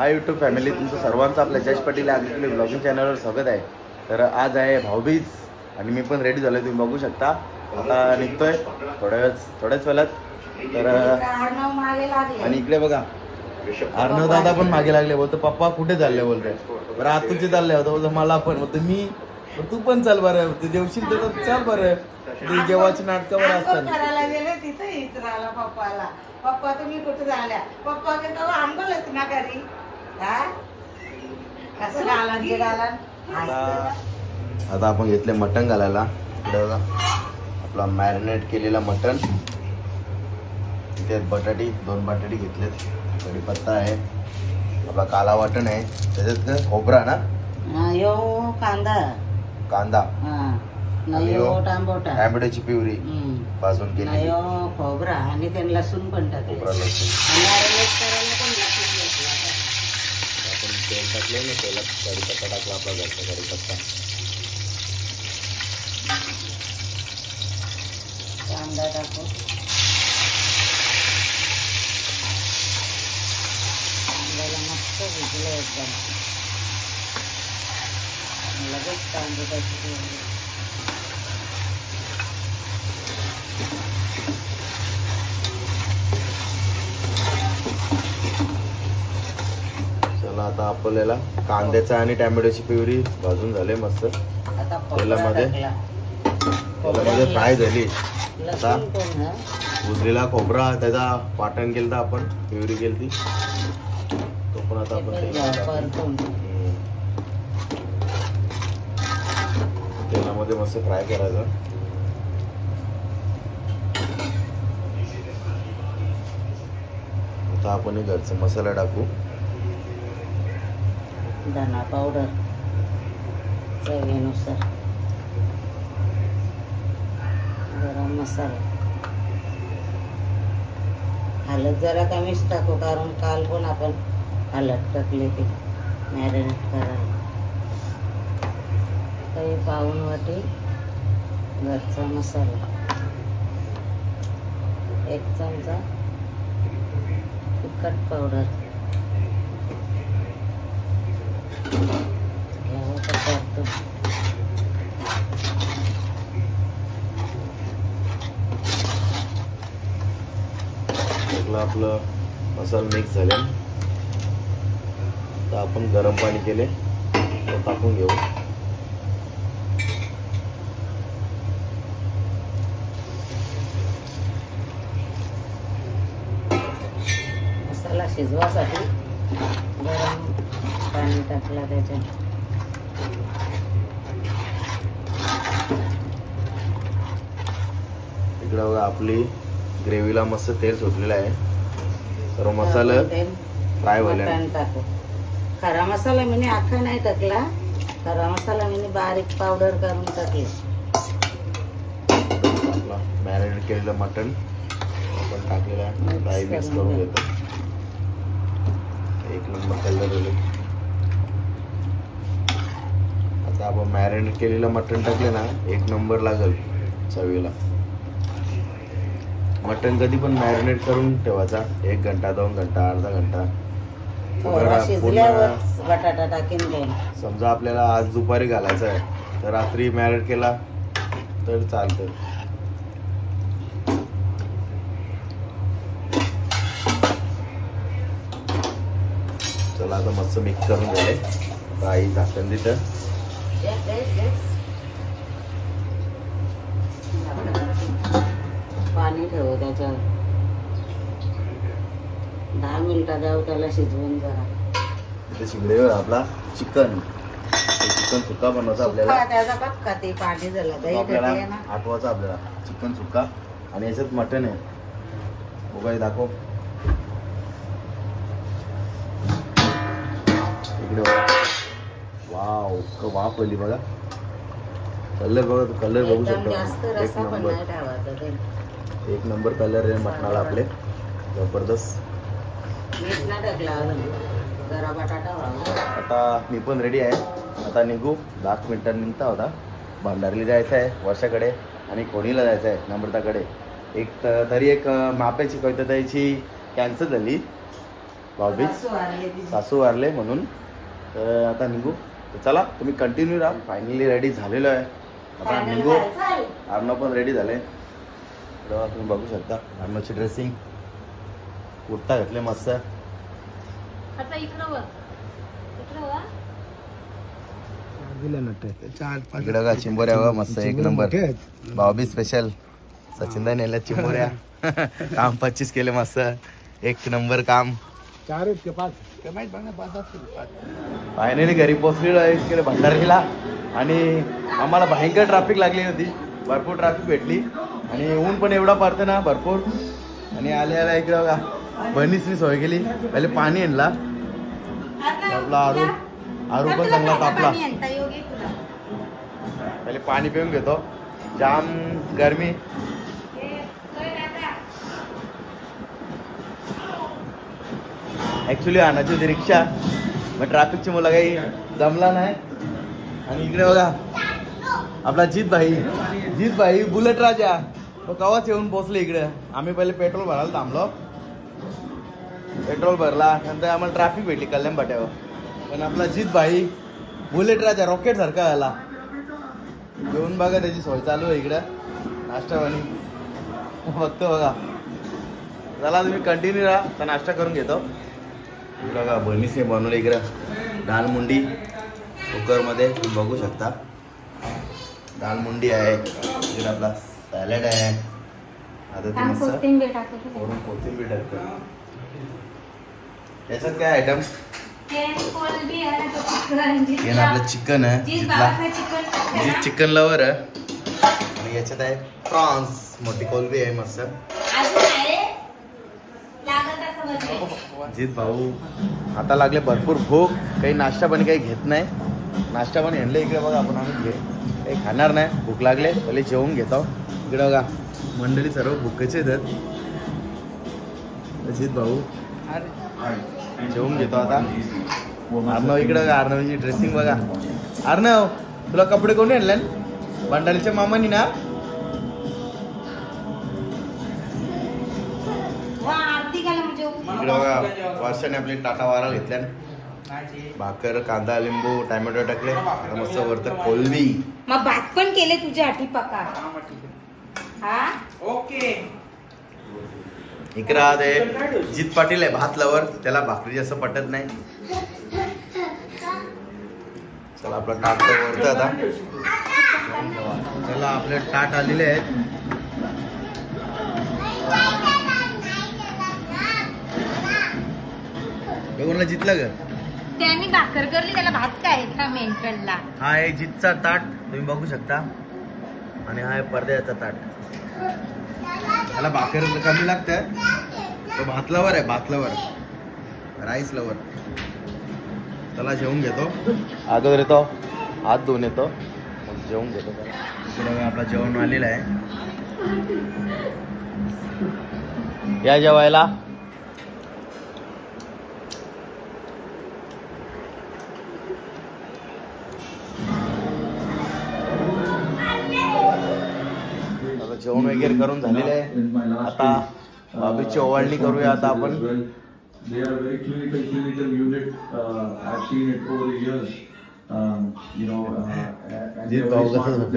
Hi YouTube family, तुमचं सर्वांचं आपल्या जयेश पाटील ॲग्रिकल्चर ब्लॉगिंग चॅनलवर स्वागत आहे. तर आज आहे भाऊबीज आणि मी पण रेडी झालो, तुम्ही बघू शकता. आता निघतोय थोड्याच वेळात. तर आणि इकडे बघा अर्णव दादा पण मागे लागले, बोलतो पप्पा कुठे चालले, बोलतोय बरं आतूचे चालले होतं, बोलतो मला पण बोलतो मी तू पण चल बरं, तू जेवशील तर चल बरं. जेव्हाची नाटकावर असतात पप्पा तुम्ही कुठे झाल्या, पप्पा आंबलच ना घरी. आता आपण घेतले मटण घालायला. इकडे बघा आपला मॅरिनेट केलेला मटण, इथे बटाटी 2 बटाटी घेतलेत, कढीपत्ता आहे, आपला काला वाटण आहे, त्याच्यात खोबरा ना, कांदा टॅमॅटोची प्युरी भाजून केली, खोबरा आणि त्यांना लसूण पण टाकले. आपण तेल टाकले ना, तेलात कढीपत्ता टाकला, आपला घरचा कढीपत्ता, कांदा टाकू, कांद्याला मस्त भिजलं एकदम, लगेच कांदे टाकले. चला आता आपल्याला कांद्याचा आणि टॅमॅटोची प्युरी भाजून झाले मस्त तेलामध्ये फ्राय झाली. आता उजलेला खोबरा त्याचा वाटण केलं, आपण प्युरी केली, तो पण आता आपण तेलामध्ये मस्त फ्राय करायचा. आता आपण घरचा मसाला टाकू, धना पावडर चवीनुसार, गरम मसाला, हळद जरा कमीच टाकू, कारण काल पण आपण हळद टाकले ते मॅरिनेट करायला. काही पाऊण वाटी घरचा मसाला, 1 चमचा तिखट पावडर आपलं मसाला मिक्स झाले. तर आपण गरम पाणी केले, तो टाकून घेऊ. मसाला शिजवासाठी गरम पाणी टाकला त्याच्यात. इकडे बघा आपली ग्रेव्हीला मस्त तेल सुटलेलं आहे, तर मसाला फ्राय व्हायला टाकू. खरा मसाला मी अख्खा नाही टाकला, खरा मसाला मी बारीक पावडर करून टाकले. आपला मॅरिनेट केलेलं मटण आपण टाकलेलं आहे, फ्राय मिक्स करून घेतो. 1 नंबर कलर होईल. आता आपण मॅरिनेट केलेलं मटण टाकले ना, 1 नंबर लागेल चवीला. मटण कधी पण मॅरिनेट करून ठेवायचा, 1 घंटा 2 घंटा अर्धा घंटा. बटाटा टाकीन. समजा आपल्याला आज दुपारी घालायचं आहे, तर रात्री मॅरिनेट केला तर चालतं. चला आता मस्त मिक्स करून झाले. काही झाकण तिथं पाणी ठेवू, त्याच्यावर 10 मिनिटं जाऊ त्याला शिजवून. जरा इथे शिगडीवर आपला चिकन सुक्का बनवायचा आपल्याला. त्याचा पक्का ते पाणी झालं आपल्याला आठवायचा, आपल्याला चिकन सुक्का. आणि याच्यात मटण आहे, बघा दाखव इकडे. वाव वाफ आली बघा, कलर बघा, कलर बघू शकता. 1 नंबर कलर आहे मटणाला आपले, जबरदस्त. आता मी पण रेडी आहे, आता निघू. 10 मिनिटांनी होता भंडारीला जायचं आहे, वर्षाकडे आणि कोणीला जायचं आहे नम्रताकडे. तरी एक माप्याची कविता त्याची कॅन्सल झाली, भाऊबीज वारले ती. सासू वारले म्हणून. तर आता निघू. तर चला तुम्ही कंटिन्यू राहा. फायनली रेडी झालेलो आहे. आता Final निघू. झालं. अर्णव पण रेडी झाले. तर तुम्ही बघू शकता अर्णवची ड्रेसिंग. कुर्ता घातले मस्त. आता इकडं वर इकडं का चिंबोऱ्या बघा मस्त एक नंबर. भाऊबीज स्पेशल सचिनदा नेल्या चिंबोऱ्या. काम 25 केले मस्त एक नंबर काम. फायनली घरी पोहोचलेलो आहे इकडे भंडारीला. आणि आम्हाला भयंकर ट्रॅफिक लागली होती. भरपूर ट्रॅफिक भेटली आणि ऊन पण एवढा पडतं ना भरपूर. आणि आल्या इकडे बघा बहिणीसनी सोय केली. पहिले पाणी आणला आपला आरू पण चांगला तापला. पहिले पाणी पिऊन घेतो. जाम गरमी. ऍक्च्युली आणायची होती रिक्षा मग ट्रॅफिकची मुलं काही जमला नाही. आणि इकडे बघा आपला जित भाई बुलेट राजा तो कवाच येऊन पोहोचले इकडे. आम्ही पहिले पेट्रोल भरायला थांबलो. पेट्रोल भरला नंतर आम्हाला ट्रॅफिक भेटली कल्याण भाट्यावर. पण आपला जित भाई बुलेट राजा रॉकेट सारखा आला. येऊन बघा त्याची सोय चालू आहे इकडं नाश्तावानी बघतो बघा. चला तुम्ही कंटिन्यू राहा. तर नाश्ता करून घेतो. बघा बहिणीने बनवलं इकडं दाल मुंडी कुकरमध्ये तुम्ही बघू शकता. दाल मुंडी आहे. इकडे आपला सॅलड आहे. आता ते मस्त कोथिंबीर टाकतो. वरून कोथिंबीर टाकतो. याच्यात काय आयटम हे ना आपलं चिकन आहे. जितला चिकन लवर आहे. आणि याच्यात आहे प्रॉन्स मोठी कोलबी आहे मस्त. जित भाऊ आता लागले भरपूर भूक. काही नाश्ता पण काही घेत नाही. नाश्ता पण आणले इकडे बघा. आपण आम्ही काही खाणार नाही. भूक लागले पहिले जेवून घेतो. इकडे बघा मंडळी सर्व भुकेचे आहेत. जित भाऊ जेवून घेतो आता. अर्णव इकडे बघा. अर्णवची ड्रेसिंग बघा. अर्णव तुला कपडे कोणी आणले? भंडारीच्या मामानी ना. इकडे बघा वर्षाने आपली टाटा वारा घेतल्या. भाकर कांदा लिंबू टोमॅटो टाकले. मस्त वरत कोलबी. मग भात पण केले तुझ्या आठी पका. हा ओके. इकडे ते जित पाटील आहे भात लवर. त्याला भाकरी जास्त पटत नाही. चला आपलं ताट वरत आता. चला आपले ताट आलेले आहेत. कोणाला जितलं ग त्यांनी भाकर करली त्याला भात काय मेंटलला. हा आहे जितचा ताट तुम्ही बघू शकता. आणि हा आहे पडद्याचा ताट. त्याला भाकर कमी लागतं. तो भात लवर आहे. भात लवर राईस लवर. त्याला जेवून घेतो. अगोदर येतो हात धुवून येतो मग जेवून घेतो. इकडे आपला जेवण आलेलं आहे. या जेवायला. जेवण वगैरे करून झालेलं आहे. आता भाभीची ओवाळणी करूया आता आपण. They are a very clinical unit. I've seen it over the years. And they are very smart.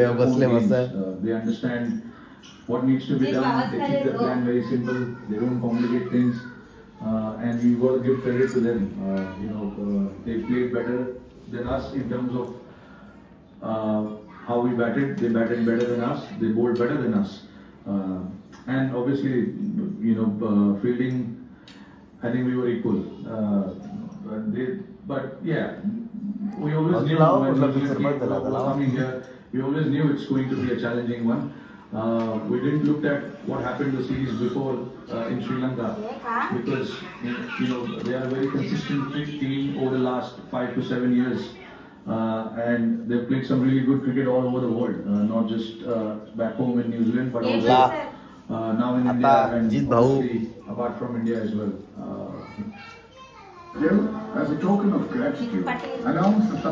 They understand what needs to be done. They keep the plan very simple. They don't complicate things. And we got to give credit to them. They played better than us in terms of how we batted. They batted better than us. They bowled better than us. And obviously, fielding, I think we were equal. But yeah, we always knew when New Zealand was coming here, we always knew it's going to be a challenging one. We didn't look at what happened the series before in Sri Lanka because they are a very consistent team over the last 5 to 7 years. And they've played some really good cricket all over the world, not just back home in New Zealand, but also now in India and obviously apart from India as well. As a token of gratitude, announce the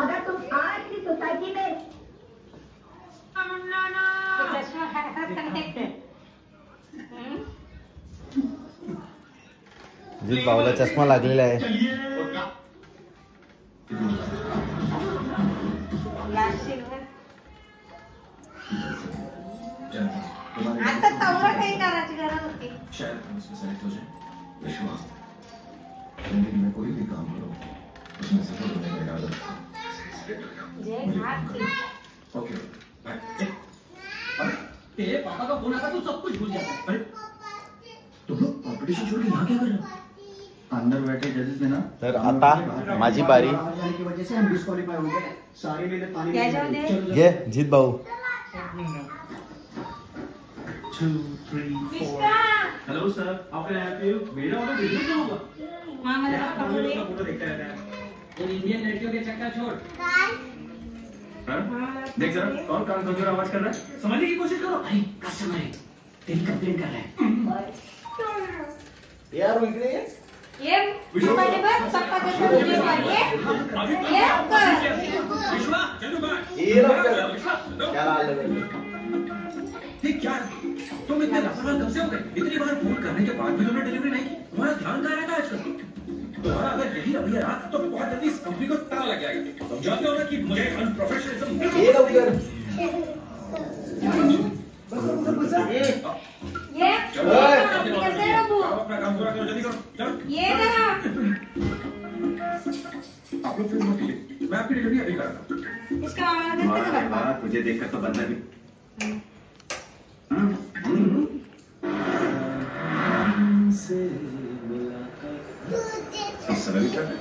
अगर तुम आज की society में जित भाऊला चष्मा लागलेला आहे. आता तवरा काही करायची गरज होती. शायद हम इसमें सेलेक्ट हो जाए. विश्वास जिंदगी में कोई भी काम करो उसमें सफल होने का इरादा रखो. Okay bye. तेरे पापा का फोन आता तू सब कुछ भूल जाता है. अरे तुम लोग कॉम्पिटिशन छोड़ के यहाँ क्या कर रहे हो? अंदर बैठे जजेस ने ना. तर आता माझी बारी. जाने की वजह से हम डिस्क्वालीफाई हो गए. सारी मेहनत पानी में जाओ दे. घे जित भाऊ. 2 3 4. Hello sir, how can I help you? मेरा ऑर्डर डिलीवर क्यों होगा? मामा क्या का आप कपड़े. फोटो देखता रहता है. इन इंडियन लड़कियों के चक्कर छोड़. हाँ? देख जरा कौन कान खोल आवाज कर रहा है. समझने की कोशिश करो. भाई कस्टमर है, तेरी कंप्लेंट कर रहा है. यार इकडे ये मोबाईल बघ पप्पा कसं बोलले पाहिजे. ये कर. विश्वा चलो बाहर. ये लवकर. त्याला आलं नाही. ये क्या तुम इतने लापरवाह कब से हो गए? इतनी बार फोन करने के बाद भी तुमने डिलीवरी नहीं की. तुम्हारा ध्यान कहाँ रहता है आजकल? तुम्हारा अगर यही रवैया रहा तो बहुत जल्दी इस कंपनी को ताला लग जाएगा. समझाते हो ना कि मुझे अनप्रोफेशनलिज्म. ये लवकर. ये चलो कैसे रबू. अपना काम पूरा करो. जल्दी करो. चलो ये ना आप लोग फिर मत कीजिए. मैं आपकी डिलीवरी अभी कर रहा हूँ. इसका मामा का कैसे बनवा. मुझे देखकर तो बनना भी. इस समय भी क्या है?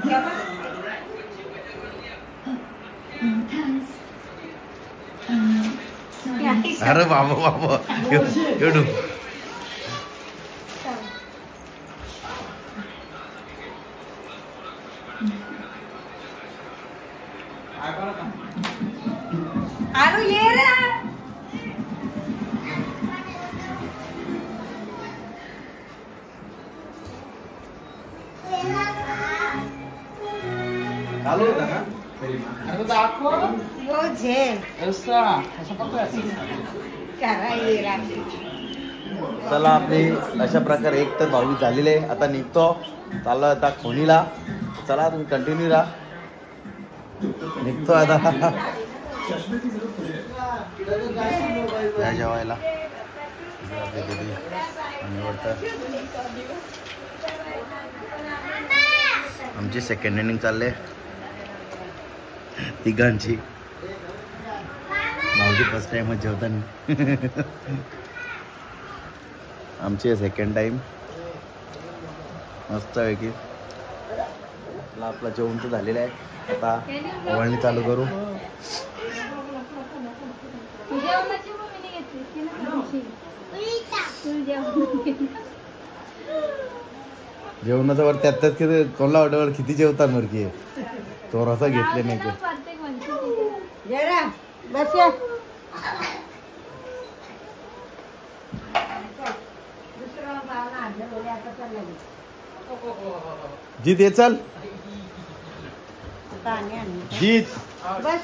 क्या बात. अरे बाबा बाबा एवढू. आरू ये रे. चालू होता ना. वो झेल करा ये रात्री. चला आपली अशा प्रकारे एक तर 22 झालेले आहे. आता निघतो. चाललो आता खोनीला. चला तुम्ही कंटिन्यू राहा. निघतो आता या जेवायला. आमची सेकंड इनिंग चालले तिघांची. भाऊजी फर्स्ट टाइमच जेवताना. आमची सेकंड टाइम. मस्त आहे की आपला जेवण तर झालेलं आहे. आता ओवाळणी चालू करू. जेवणाचं वर त्यात किती कोणला ऑर्डर किती जेवतात मर की थोडासा घेतले नाही ते. जरा बस या. जीत ये चल. जीत बस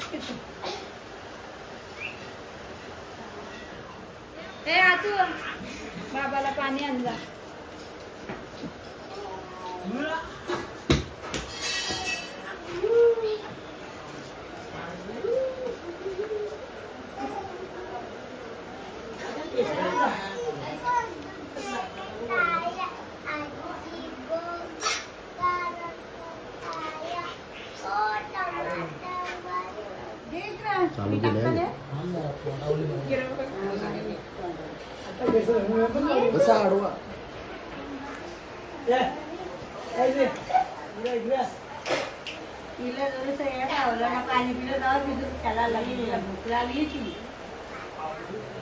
ए आतू बाबाला पाणी आणला. चालू केलंय. बसा आडवा. तिला जर आवलं ना पाणी पिलं जाऊ तिथं त्याला लागली भूक लागली ती.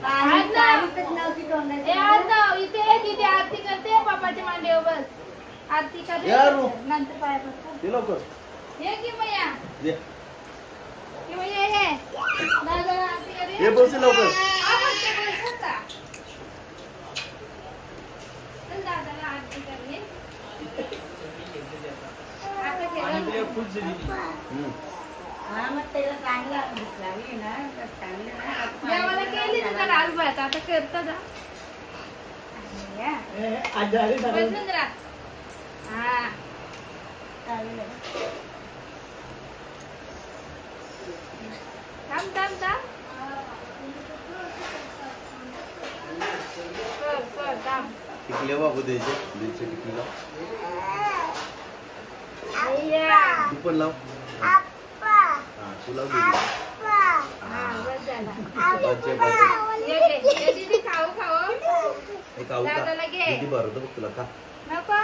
नव्हती तोंडाची. इथे तिथे आरती करते पापाच्या मांडीवर बस. आरती करते नंतर पाया पडतो. ते लवकर ये की मैया ये. की मैया ये दादा आरती करे. ये बस लवकर. दादाला आरती करणे. आता केलं. हा मग त्याला चांगला भूक लागली ना तर चांगलं जेवायला केली तुझा लाल भात आता करता जा. या. बसून राहा. हा. चालेल. थांब थांब थांब. कर थांब. टिकले बाबू द्यायचे दिलचे टिकलीला अय्या. तू पण लाव हा तू लाव दीदी. हा बस झाला. बच्चे बच्चे ये घे. ये दीदी खाऊ खाऊ. हे खाऊ का दादाला घे. दीदी भरतो बघ तुला का नको.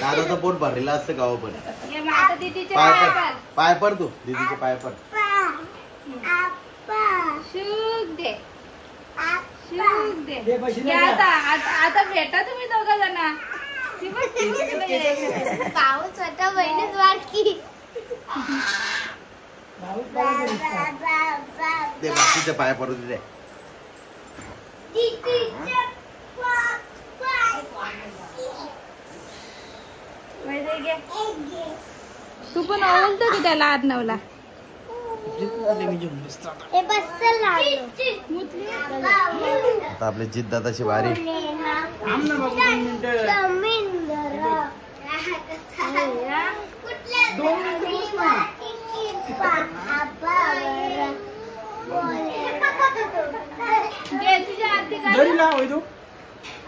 दादाचं पोट भरलेलं असतं गाव पण ये मग आता दीदीचे पाय पाय पड पड. पाय पड तू दीदीचे पाय पड शुक दे. शुक दे. घ्या आता भेटा तुम्ही दोघं जण. पाऊस होता बहिणीच वाटकी दे बाकीचे पाय पडू दे तू पण आवडतं की त्याला आत नवला. आता आपली जिद्द दादाची वारी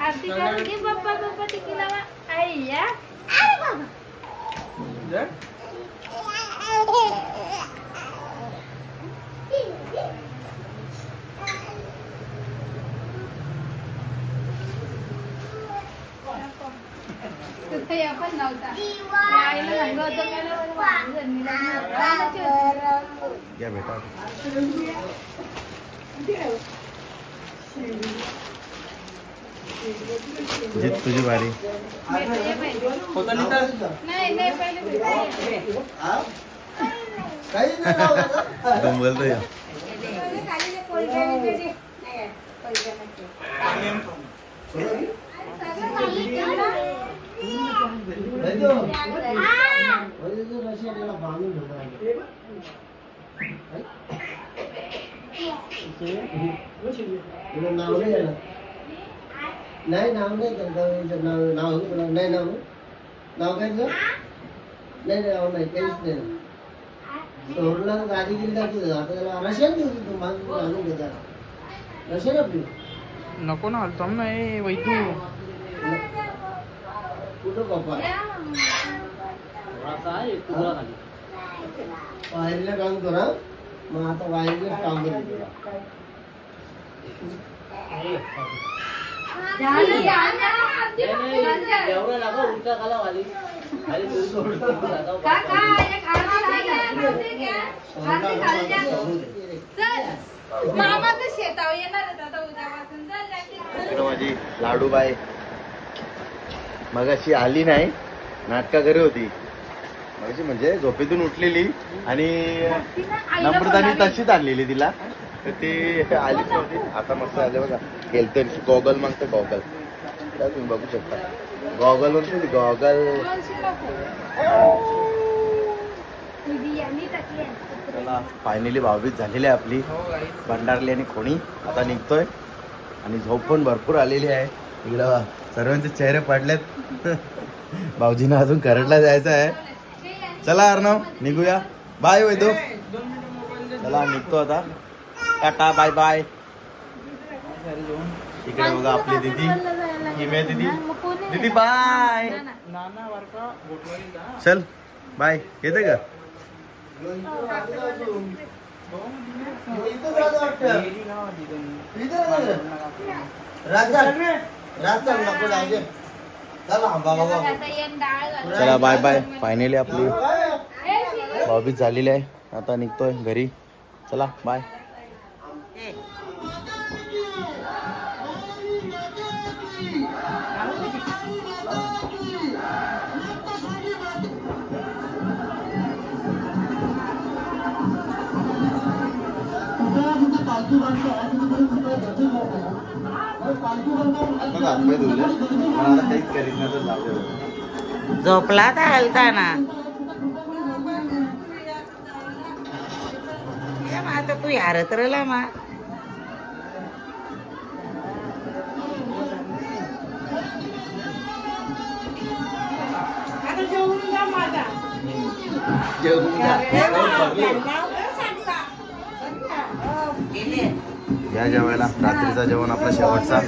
आरती करून घे. पप्पा पप्पा टिकी लावा. अय्या. या पण नव्हता. आईला सांगत होतं घ्या बेटा जित तुझी वारी नाही नाही पहिले तुम बोलतो या नाही नाव नाही नाव नाही नाव नाव काय नाही नाव नाही काहीच नाही सोडला गाडी गेली जाते आता त्याला रशियन देऊ तू माझं आणून घेता रशियन आपली नको ना थांब ना ए वैतू कुठं बापा वायरीला काम करा मग आता वायरीला काम करा एवढं लागा उलटा खाला वाली मामाचं शेतावर येणार आता उद्यापासून. माझी लाडूबाई मगाशी आली नाही नाटका घरी होती मगाशी म्हणजे झोपेतून उठलेली आणि नम्रतानी तशीच आणलेली तिला तर ती आलीच नव्हती. आता मस्त आले बघा गेलते गॉगल मागतं गॉगल तुम्ही बघू शकता गॉगल म्हणतो गॉगल. चला फायनली भाऊबीज झालेली आहे आपली भंडारली आणि खोणी. आता निघतोय आणि झोप पण भरपूर आलेली आहे. इकडं सर्वांचे चेहरे पडलेत. भाऊजींना अजून करडला जायचं आहे. चला अर्णव निघूया. बाय वैदू. चला निघतो आता. Tata bye bye. इकडे बघा आपली दीदी हिमे दीदी. दीदी बाय. चल बाय. येते का चला बाय बाय. फायनली आपली भाऊबीज झालेली आहे. आता निघतोय घरी. चला बाय. झोपला तर हलता ना आता तू यारत राहिला मा जेवून घ्या. या जेवायला रात्रीचा जेवण आपला शेवटचा